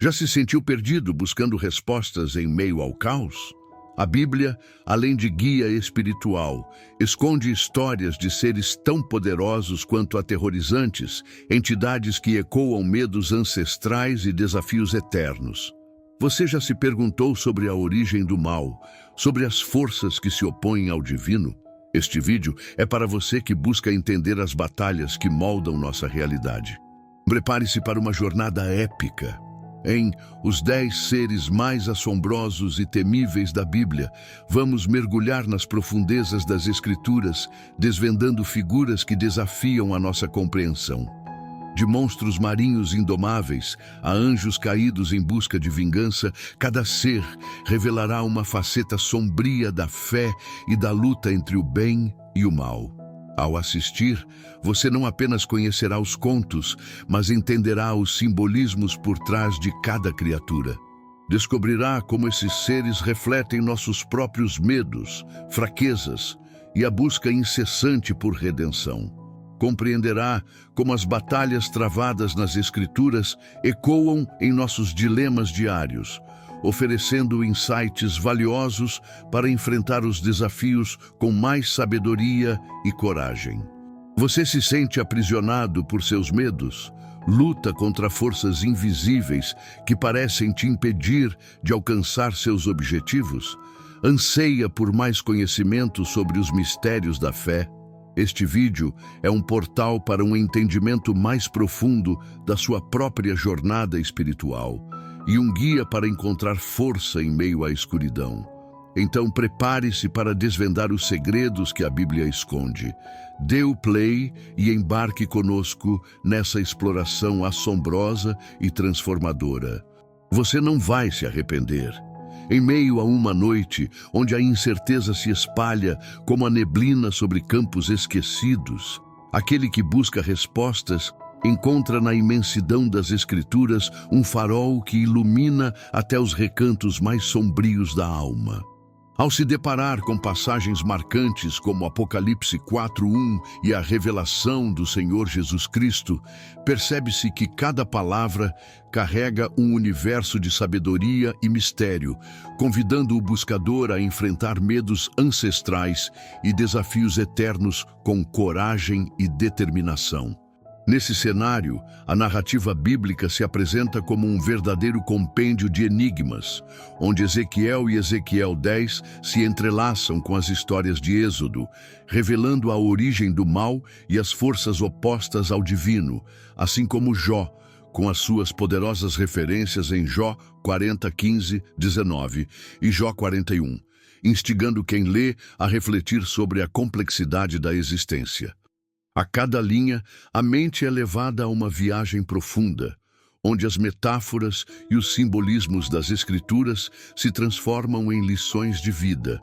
Já se sentiu perdido buscando respostas em meio ao caos? A Bíblia, além de guia espiritual, esconde histórias de seres tão poderosos quanto aterrorizantes, entidades que ecoam medos ancestrais e desafios eternos. Você já se perguntou sobre a origem do mal, sobre as forças que se opõem ao divino? Este vídeo é para você que busca entender as batalhas que moldam nossa realidade. Prepare-se para uma jornada épica. Em Os 10 Seres Mais Assombrosos e Temíveis da Bíblia, vamos mergulhar nas profundezas das Escrituras, desvendando figuras que desafiam a nossa compreensão. De monstros marinhos indomáveis a anjos caídos em busca de vingança, cada ser revelará uma faceta sombria da fé e da luta entre o bem e o mal. Ao assistir, você não apenas conhecerá os contos, mas entenderá os simbolismos por trás de cada criatura. Descobrirá como esses seres refletem nossos próprios medos, fraquezas e a busca incessante por redenção. Compreenderá como as batalhas travadas nas Escrituras ecoam em nossos dilemas diários, oferecendo insights valiosos para enfrentar os desafios com mais sabedoria e coragem. Você se sente aprisionado por seus medos? Luta contra forças invisíveis que parecem te impedir de alcançar seus objetivos? Anseia por mais conhecimento sobre os mistérios da fé? Este vídeo é um portal para um entendimento mais profundo da sua própria jornada espiritual e um guia para encontrar força em meio à escuridão. Então prepare-se para desvendar os segredos que a Bíblia esconde. Dê o play e embarque conosco nessa exploração assombrosa e transformadora. Você não vai se arrepender. Em meio a uma noite onde a incerteza se espalha como a neblina sobre campos esquecidos, aquele que busca respostas encontra na imensidão das Escrituras um farol que ilumina até os recantos mais sombrios da alma. Ao se deparar com passagens marcantes como Apocalipse 4:1 e a revelação do Senhor Jesus Cristo, percebe-se que cada palavra carrega um universo de sabedoria e mistério, convidando o buscador a enfrentar medos ancestrais e desafios eternos com coragem e determinação. Nesse cenário, a narrativa bíblica se apresenta como um verdadeiro compêndio de enigmas, onde Ezequiel e Ezequiel 10 se entrelaçam com as histórias de Êxodo, revelando a origem do mal e as forças opostas ao divino, assim como Jó, com as suas poderosas referências em Jó 40:15-19 e Jó 41, instigando quem lê a refletir sobre a complexidade da existência. A cada linha, a mente é levada a uma viagem profunda, onde as metáforas e os simbolismos das Escrituras se transformam em lições de vida,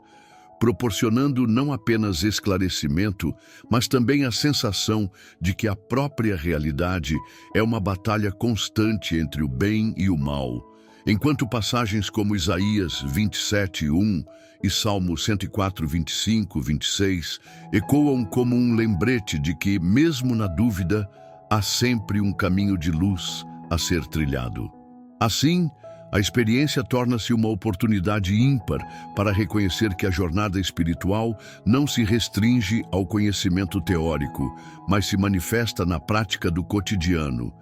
proporcionando não apenas esclarecimento, mas também a sensação de que a própria realidade é uma batalha constante entre o bem e o mal, enquanto passagens como Isaías 27:1 e Salmo 104:25-26 ecoam como um lembrete de que, mesmo na dúvida, há sempre um caminho de luz a ser trilhado. Assim, a experiência torna-se uma oportunidade ímpar para reconhecer que a jornada espiritual não se restringe ao conhecimento teórico, mas se manifesta na prática do cotidiano,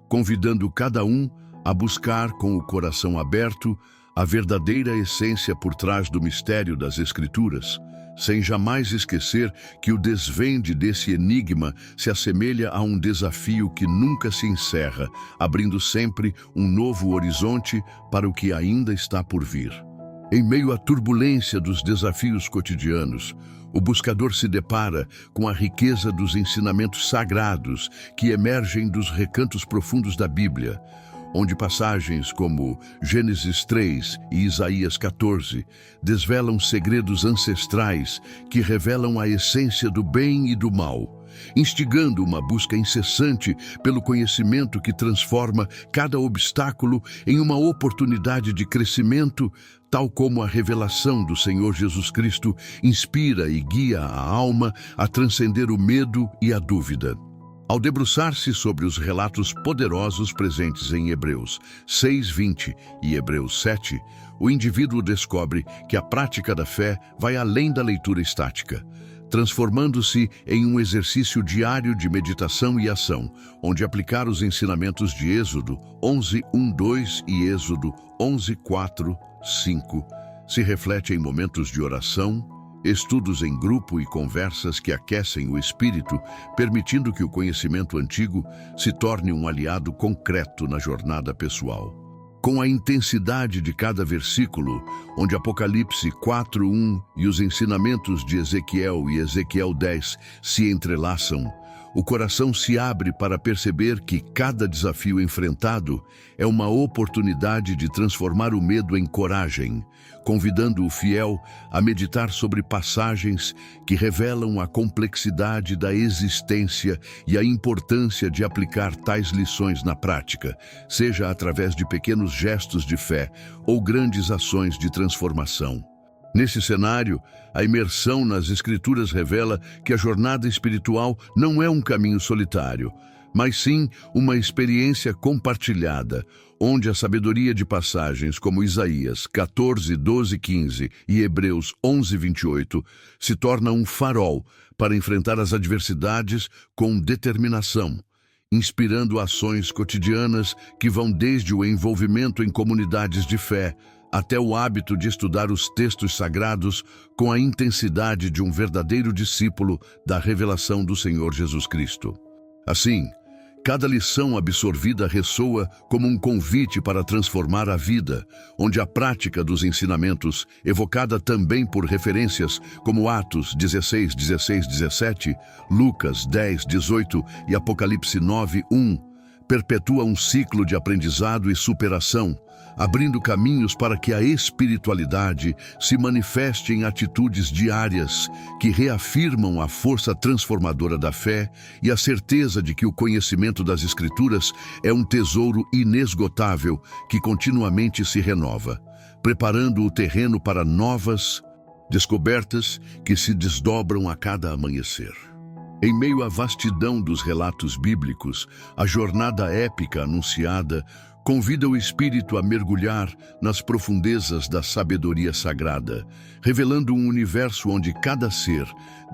convidando cada um a buscar com o coração aberto a verdadeira essência por trás do mistério das Escrituras, sem jamais esquecer que o desvende desse enigma se assemelha a um desafio que nunca se encerra, abrindo sempre um novo horizonte para o que ainda está por vir. Em meio à turbulência dos desafios cotidianos, o buscador se depara com a riqueza dos ensinamentos sagrados que emergem dos recantos profundos da Bíblia, onde passagens como Gênesis 3 e Isaías 14 desvelam segredos ancestrais que revelam a essência do bem e do mal, instigando uma busca incessante pelo conhecimento que transforma cada obstáculo em uma oportunidade de crescimento, tal como a revelação do Senhor Jesus Cristo inspira e guia a alma a transcender o medo e a dúvida. Ao debruçar-se sobre os relatos poderosos presentes em Hebreus 6:20 e Hebreus 7, o indivíduo descobre que a prática da fé vai além da leitura estática, transformando-se em um exercício diário de meditação e ação, onde aplicar os ensinamentos de Êxodo 11:1-2 e Êxodo 11:4-5 se reflete em momentos de oração, estudos em grupo e conversas que aquecem o espírito, permitindo que o conhecimento antigo se torne um aliado concreto na jornada pessoal. Com a intensidade de cada versículo, onde Apocalipse 4:1 e os ensinamentos de Ezequiel e Ezequiel 10 se entrelaçam, o coração se abre para perceber que cada desafio enfrentado é uma oportunidade de transformar o medo em coragem, convidando o fiel a meditar sobre passagens que revelam a complexidade da existência e a importância de aplicar tais lições na prática, seja através de pequenos gestos de fé ou grandes ações de transformação. Nesse cenário, a imersão nas Escrituras revela que a jornada espiritual não é um caminho solitário, mas sim uma experiência compartilhada, onde a sabedoria de passagens como Isaías 14:12-15 e Hebreus 11:28 se torna um farol para enfrentar as adversidades com determinação, inspirando ações cotidianas que vão desde o envolvimento em comunidades de fé até o hábito de estudar os textos sagrados com a intensidade de um verdadeiro discípulo da revelação do Senhor Jesus Cristo. Assim, cada lição absorvida ressoa como um convite para transformar a vida, onde a prática dos ensinamentos, evocada também por referências como Atos 16:16-17, Lucas 10:18 e Apocalipse 9:1, perpetua um ciclo de aprendizado e superação, abrindo caminhos para que a espiritualidade se manifeste em atitudes diárias que reafirmam a força transformadora da fé e a certeza de que o conhecimento das Escrituras é um tesouro inesgotável que continuamente se renova, preparando o terreno para novas descobertas que se desdobram a cada amanhecer. Em meio à vastidão dos relatos bíblicos, a jornada épica anunciada convida o espírito a mergulhar nas profundezas da sabedoria sagrada, revelando um universo onde cada ser,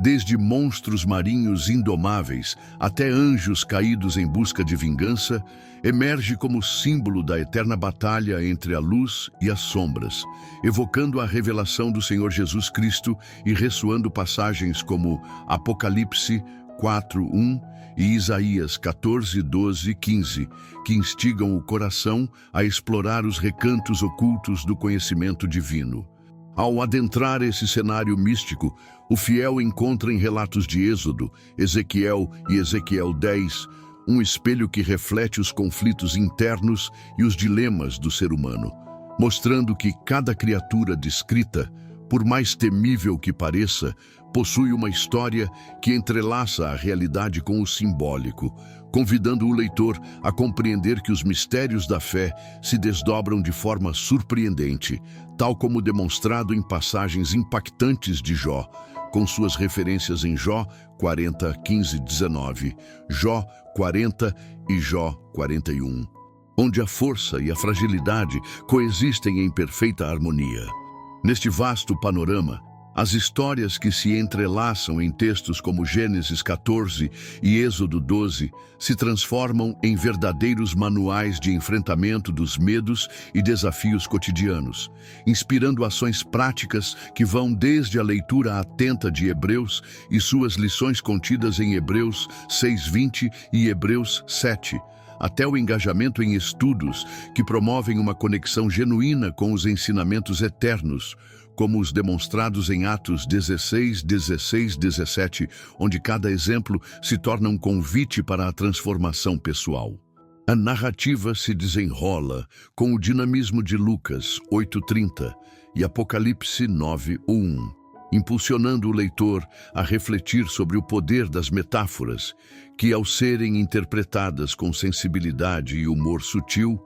desde monstros marinhos indomáveis até anjos caídos em busca de vingança, emerge como símbolo da eterna batalha entre a luz e as sombras, evocando a revelação do Senhor Jesus Cristo e ressoando passagens como Apocalipse 4:1 e Isaías 14:12-15, que instigam o coração a explorar os recantos ocultos do conhecimento divino. Ao adentrar esse cenário místico, o fiel encontra em relatos de Êxodo, Ezequiel e Ezequiel 10, um espelho que reflete os conflitos internos e os dilemas do ser humano, mostrando que cada criatura descrita, por mais temível que pareça, possui uma história que entrelaça a realidade com o simbólico, convidando o leitor a compreender que os mistérios da fé se desdobram de forma surpreendente, tal como demonstrado em passagens impactantes de Jó, com suas referências em Jó 40:15-19, Jó 40 e Jó 41, onde a força e a fragilidade coexistem em perfeita harmonia. Neste vasto panorama, as histórias que se entrelaçam em textos como Gênesis 14 e Êxodo 12 se transformam em verdadeiros manuais de enfrentamento dos medos e desafios cotidianos, inspirando ações práticas que vão desde a leitura atenta de Hebreus e suas lições contidas em Hebreus 6:20 e Hebreus 7, até o engajamento em estudos que promovem uma conexão genuína com os ensinamentos eternos, como os demonstrados em Atos 16:16-17, onde cada exemplo se torna um convite para a transformação pessoal. A narrativa se desenrola com o dinamismo de Lucas 8:30 e Apocalipse 9:1, impulsionando o leitor a refletir sobre o poder das metáforas, que, ao serem interpretadas com sensibilidade e humor sutil,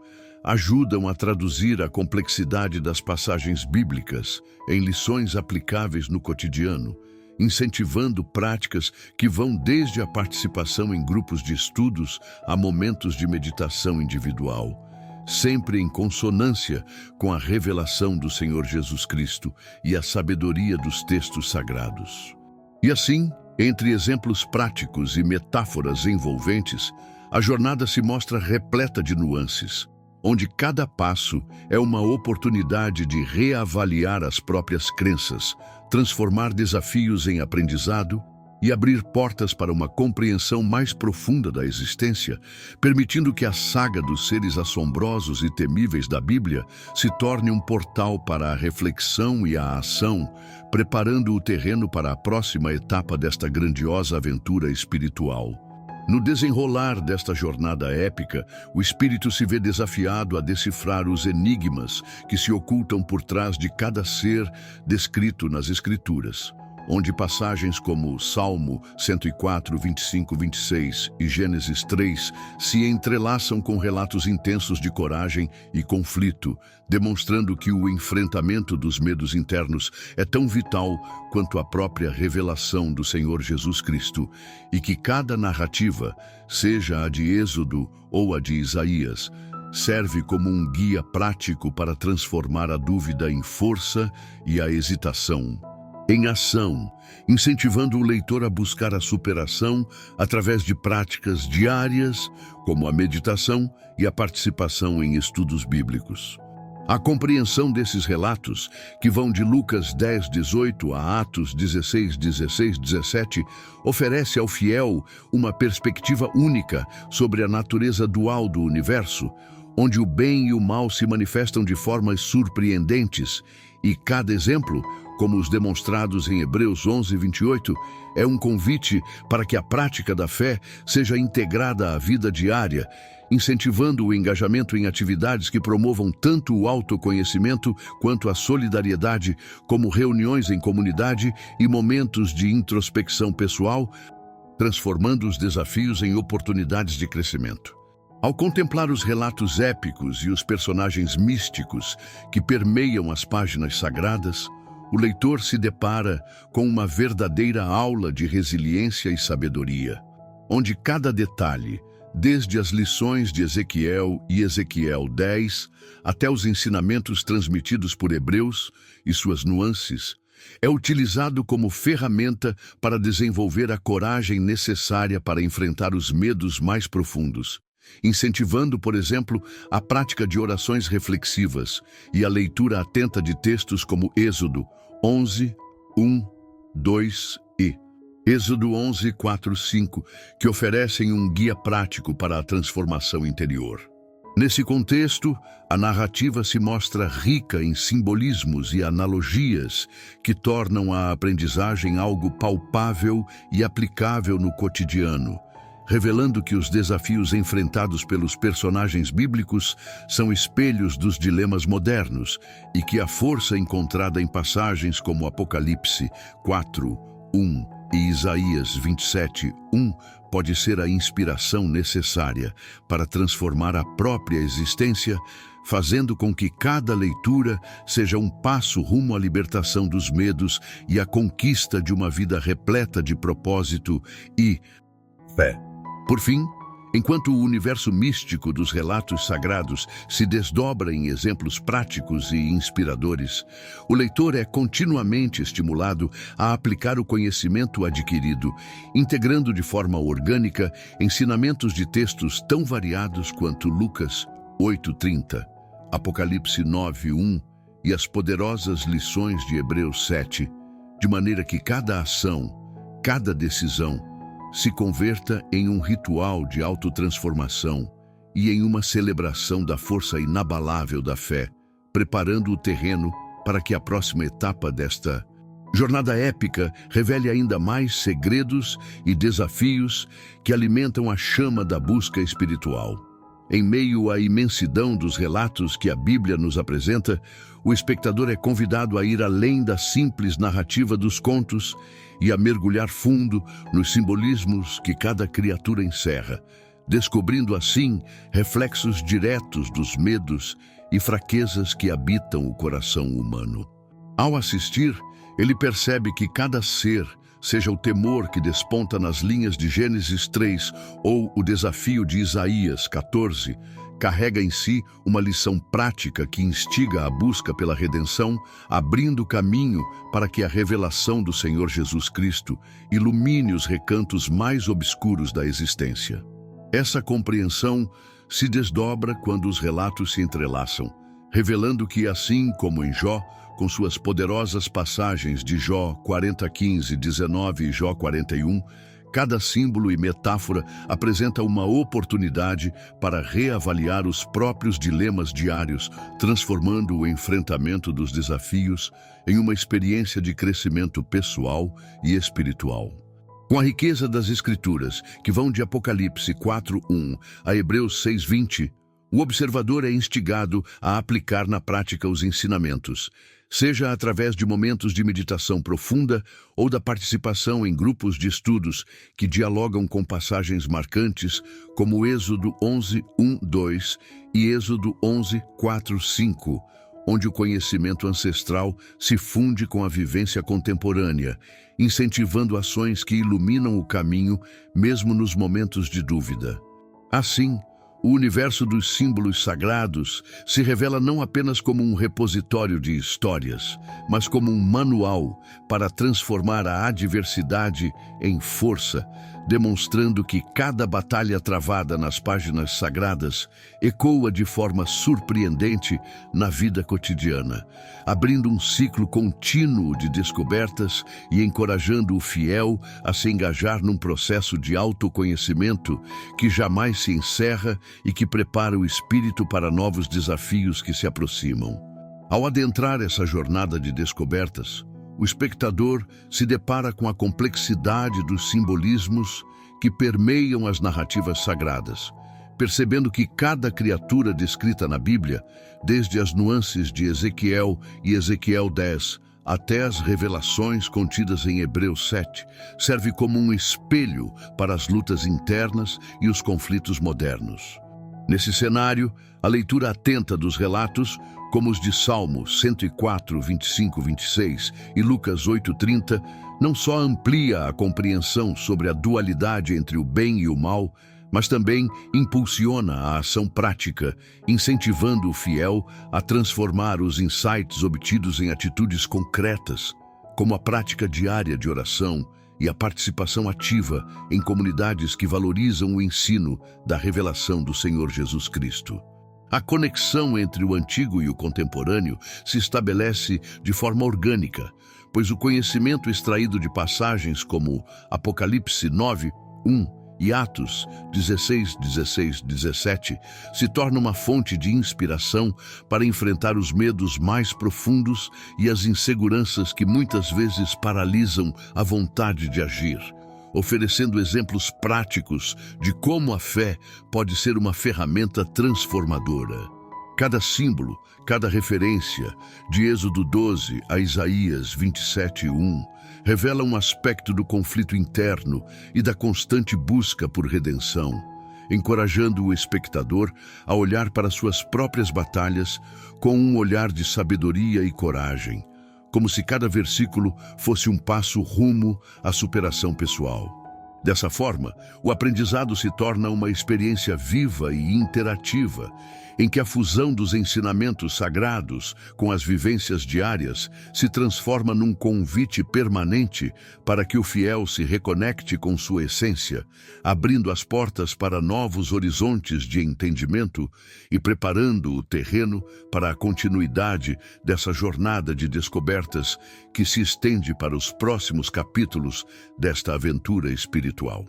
ajudam a traduzir a complexidade das passagens bíblicas em lições aplicáveis no cotidiano, incentivando práticas que vão desde a participação em grupos de estudos a momentos de meditação individual, sempre em consonância com a revelação do Senhor Jesus Cristo e a sabedoria dos textos sagrados. E assim, entre exemplos práticos e metáforas envolventes, a jornada se mostra repleta de nuances, onde cada passo é uma oportunidade de reavaliar as próprias crenças, transformar desafios em aprendizado e abrir portas para uma compreensão mais profunda da existência, permitindo que a saga dos seres assombrosos e temíveis da Bíblia se torne um portal para a reflexão e a ação, preparando o terreno para a próxima etapa desta grandiosa aventura espiritual. No desenrolar desta jornada épica, o espírito se vê desafiado a decifrar os enigmas que se ocultam por trás de cada ser descrito nas Escrituras, onde passagens como Salmo 104, 25, 26 e Gênesis 3 se entrelaçam com relatos intensos de coragem e conflito, demonstrando que o enfrentamento dos medos internos é tão vital quanto a própria revelação do Senhor Jesus Cristo, e que cada narrativa, seja a de Êxodo ou a de Isaías, serve como um guia prático para transformar a dúvida em força e a hesitação em ação, incentivando o leitor a buscar a superação através de práticas diárias, como a meditação e a participação em estudos bíblicos. A compreensão desses relatos, que vão de Lucas 10, 18 a Atos 16, 16, 17, oferece ao fiel uma perspectiva única sobre a natureza dual do universo, onde o bem e o mal se manifestam de formas surpreendentes, e cada exemplo, como os demonstrados em Hebreus 11, 28, é um convite para que a prática da fé seja integrada à vida diária, incentivando o engajamento em atividades que promovam tanto o autoconhecimento quanto a solidariedade, como reuniões em comunidade e momentos de introspecção pessoal, transformando os desafios em oportunidades de crescimento. Ao contemplar os relatos épicos e os personagens místicos que permeiam as páginas sagradas, o leitor se depara com uma verdadeira aula de resiliência e sabedoria, onde cada detalhe, desde as lições de Ezequiel e Ezequiel 10 até os ensinamentos transmitidos por Hebreus e suas nuances, é utilizado como ferramenta para desenvolver a coragem necessária para enfrentar os medos mais profundos, incentivando, por exemplo, a prática de orações reflexivas e a leitura atenta de textos como Êxodo 11, 1, 2 e Êxodo 11, 4, 5, que oferecem um guia prático para a transformação interior. Nesse contexto, a narrativa se mostra rica em simbolismos e analogias que tornam a aprendizagem algo palpável e aplicável no cotidiano, revelando que os desafios enfrentados pelos personagens bíblicos são espelhos dos dilemas modernos e que a força encontrada em passagens como Apocalipse 4, 1 e Isaías 27, 1 pode ser a inspiração necessária para transformar a própria existência, fazendo com que cada leitura seja um passo rumo à libertação dos medos e à conquista de uma vida repleta de propósito e fé. Por fim, enquanto o universo místico dos relatos sagrados se desdobra em exemplos práticos e inspiradores, o leitor é continuamente estimulado a aplicar o conhecimento adquirido, integrando de forma orgânica ensinamentos de textos tão variados quanto Lucas 8:30, Apocalipse 9:1 e as poderosas lições de Hebreus 7, de maneira que cada ação, cada decisão, se converta em um ritual de autotransformação e em uma celebração da força inabalável da fé, preparando o terreno para que a próxima etapa desta jornada épica revele ainda mais segredos e desafios que alimentam a chama da busca espiritual. Em meio à imensidão dos relatos que a Bíblia nos apresenta, o espectador é convidado a ir além da simples narrativa dos contos e a mergulhar fundo nos simbolismos que cada criatura encerra, descobrindo assim reflexos diretos dos medos e fraquezas que habitam o coração humano. Ao assistir, ele percebe que cada ser, seja o temor que desponta nas linhas de Gênesis 3 ou o desafio de Isaías 14, carrega em si uma lição prática que instiga a busca pela redenção, abrindo caminho para que a revelação do Senhor Jesus Cristo ilumine os recantos mais obscuros da existência. Essa compreensão se desdobra quando os relatos se entrelaçam, revelando que, assim como em Jó, com suas poderosas passagens de Jó 40:15, 19 e Jó 41, cada símbolo e metáfora apresenta uma oportunidade para reavaliar os próprios dilemas diários, transformando o enfrentamento dos desafios em uma experiência de crescimento pessoal e espiritual. Com a riqueza das Escrituras, que vão de Apocalipse 4:1 a Hebreus 6:20, o observador é instigado a aplicar na prática os ensinamentos, seja através de momentos de meditação profunda ou da participação em grupos de estudos que dialogam com passagens marcantes como Êxodo 11:1-2 e Êxodo 11:4-5, onde o conhecimento ancestral se funde com a vivência contemporânea, incentivando ações que iluminam o caminho mesmo nos momentos de dúvida. Assim, o universo dos símbolos sagrados se revela não apenas como um repositório de histórias, mas como um manual para transformar a adversidade em força, demonstrando que cada batalha travada nas páginas sagradas ecoa de forma surpreendente na vida cotidiana, abrindo um ciclo contínuo de descobertas e encorajando o fiel a se engajar num processo de autoconhecimento que jamais se encerra e que prepara o espírito para novos desafios que se aproximam. Ao adentrar essa jornada de descobertas, o espectador se depara com a complexidade dos simbolismos que permeiam as narrativas sagradas, percebendo que cada criatura descrita na Bíblia, desde as nuances de Ezequiel e Ezequiel 10 até as revelações contidas em Hebreus 7, serve como um espelho para as lutas internas e os conflitos modernos. Nesse cenário, a leitura atenta dos relatos, como os de Salmo 104, 25, 26 e Lucas 8:30, não só amplia a compreensão sobre a dualidade entre o bem e o mal, mas também impulsiona a ação prática, incentivando o fiel a transformar os insights obtidos em atitudes concretas, como a prática diária de oração e a participação ativa em comunidades que valorizam o ensino da revelação do Senhor Jesus Cristo. A conexão entre o antigo e o contemporâneo se estabelece de forma orgânica, pois o conhecimento extraído de passagens como Apocalipse 9:1 e Atos 16:16-17 se torna uma fonte de inspiração para enfrentar os medos mais profundos e as inseguranças que muitas vezes paralisam a vontade de agir, oferecendo exemplos práticos de como a fé pode ser uma ferramenta transformadora. Cada símbolo, cada referência, de Êxodo 12 a Isaías 27:1, revela um aspecto do conflito interno e da constante busca por redenção, encorajando o espectador a olhar para suas próprias batalhas com um olhar de sabedoria e coragem, como se cada versículo fosse um passo rumo à superação pessoal. Dessa forma, o aprendizado se torna uma experiência viva e interativa, em que a fusão dos ensinamentos sagrados com as vivências diárias se transforma num convite permanente para que o fiel se reconecte com sua essência, abrindo as portas para novos horizontes de entendimento e preparando o terreno para a continuidade dessa jornada de descobertas que se estende para os próximos capítulos desta aventura espiritual.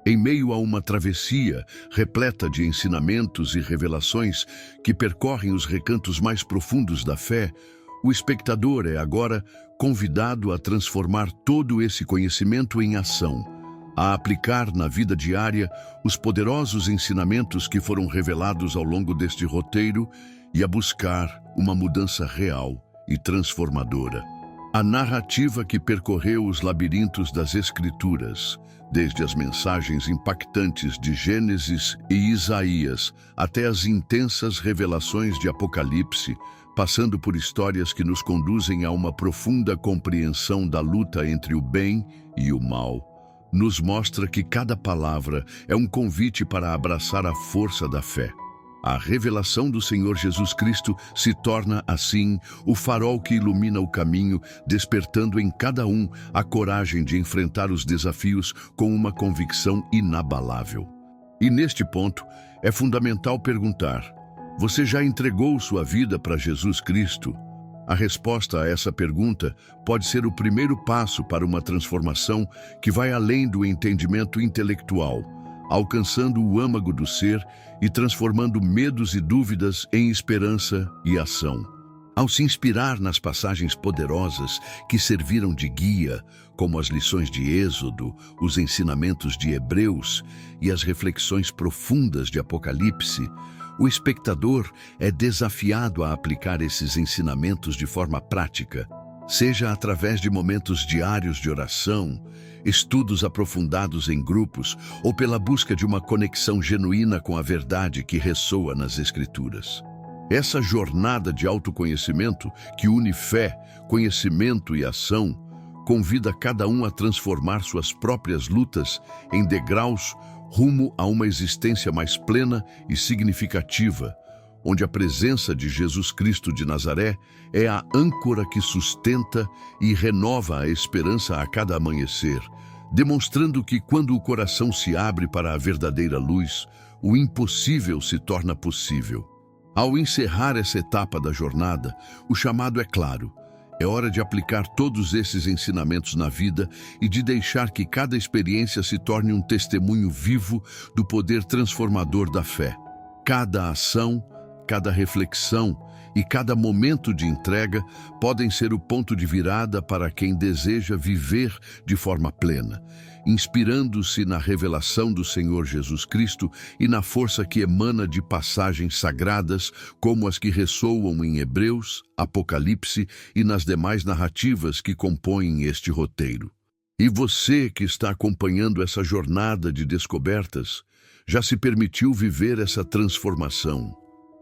Em meio a uma travessia repleta de ensinamentos e revelações que percorrem os recantos mais profundos da fé, o espectador é agora convidado a transformar todo esse conhecimento em ação, a aplicar na vida diária os poderosos ensinamentos que foram revelados ao longo deste roteiro e a buscar uma mudança real e transformadora. A narrativa que percorreu os labirintos das Escrituras, desde as mensagens impactantes de Gênesis e Isaías até as intensas revelações de Apocalipse, passando por histórias que nos conduzem a uma profunda compreensão da luta entre o bem e o mal, nos mostra que cada palavra é um convite para abraçar a força da fé. A revelação do Senhor Jesus Cristo se torna, assim, o farol que ilumina o caminho, despertando em cada um a coragem de enfrentar os desafios com uma convicção inabalável. E neste ponto, é fundamental perguntar: você já entregou sua vida para Jesus Cristo? A resposta a essa pergunta pode ser o primeiro passo para uma transformação que vai além do entendimento intelectual, alcançando o âmago do ser e transformando medos e dúvidas em esperança e ação. Ao se inspirar nas passagens poderosas que serviram de guia, como as lições de Êxodo, os ensinamentos de Hebreus e as reflexões profundas de Apocalipse, o espectador é desafiado a aplicar esses ensinamentos de forma prática, seja através de momentos diários de oração, estudos aprofundados em grupos ou pela busca de uma conexão genuína com a verdade que ressoa nas Escrituras. Essa jornada de autoconhecimento, que une fé, conhecimento e ação, convida cada um a transformar suas próprias lutas em degraus rumo a uma existência mais plena e significativa, onde a presença de Jesus Cristo de Nazaré é a âncora que sustenta e renova a esperança a cada amanhecer, demonstrando que quando o coração se abre para a verdadeira luz, o impossível se torna possível. Ao encerrar essa etapa da jornada, o chamado é claro: é hora de aplicar todos esses ensinamentos na vida e de deixar que cada experiência se torne um testemunho vivo do poder transformador da fé. Cada ação, cada reflexão e cada momento de entrega podem ser o ponto de virada para quem deseja viver de forma plena, inspirando-se na revelação do Senhor Jesus Cristo e na força que emana de passagens sagradas como as que ressoam em Hebreus, Apocalipse e nas demais narrativas que compõem este roteiro. E você que está acompanhando essa jornada de descobertas, já se permitiu viver essa transformação?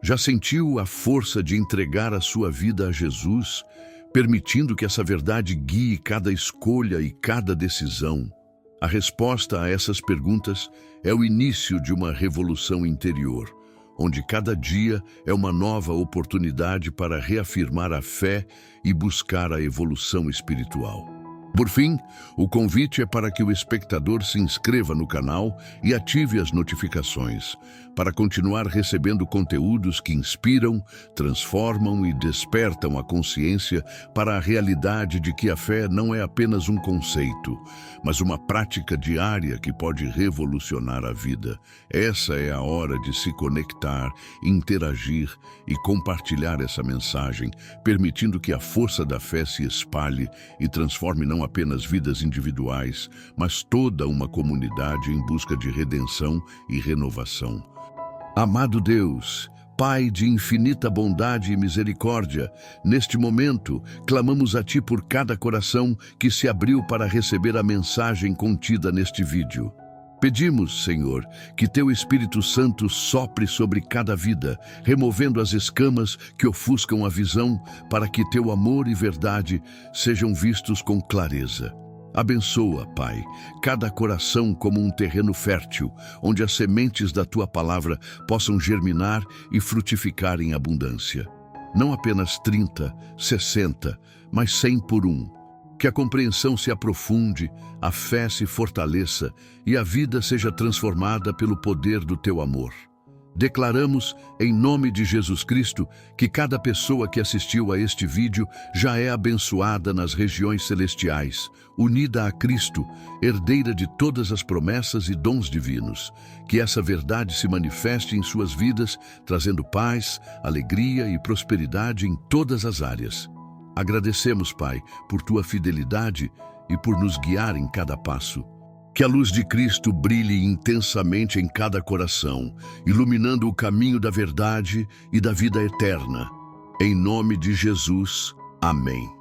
Já sentiu a força de entregar a sua vida a Jesus, permitindo que essa verdade guie cada escolha e cada decisão? A resposta a essas perguntas é o início de uma revolução interior, onde cada dia é uma nova oportunidade para reafirmar a fé e buscar a evolução espiritual. Por fim, o convite é para que o espectador se inscreva no canal e ative as notificações, para continuar recebendo conteúdos que inspiram, transformam e despertam a consciência para a realidade de que a fé não é apenas um conceito, mas uma prática diária que pode revolucionar a vida. Essa é a hora de se conectar, interagir e compartilhar essa mensagem, permitindo que a força da fé se espalhe e transforme não apenas vidas individuais, mas toda uma comunidade em busca de redenção e renovação. Amado Deus, Pai de infinita bondade e misericórdia, neste momento, clamamos a Ti por cada coração que se abriu para receber a mensagem contida neste vídeo. Pedimos, Senhor, que Teu Espírito Santo sopre sobre cada vida, removendo as escamas que ofuscam a visão, para que Teu amor e verdade sejam vistos com clareza. Abençoa, Pai, cada coração como um terreno fértil, onde as sementes da Tua palavra possam germinar e frutificar em abundância. Não apenas 30, 60, mas 100 por um. Que a compreensão se aprofunde, a fé se fortaleça e a vida seja transformada pelo poder do Teu amor. Declaramos, em nome de Jesus Cristo, que cada pessoa que assistiu a este vídeo já é abençoada nas regiões celestiais, unida a Cristo, herdeira de todas as promessas e dons divinos. Que essa verdade se manifeste em suas vidas, trazendo paz, alegria e prosperidade em todas as áreas. Agradecemos, Pai, por Tua fidelidade e por nos guiar em cada passo. Que a luz de Cristo brilhe intensamente em cada coração, iluminando o caminho da verdade e da vida eterna. Em nome de Jesus, amém.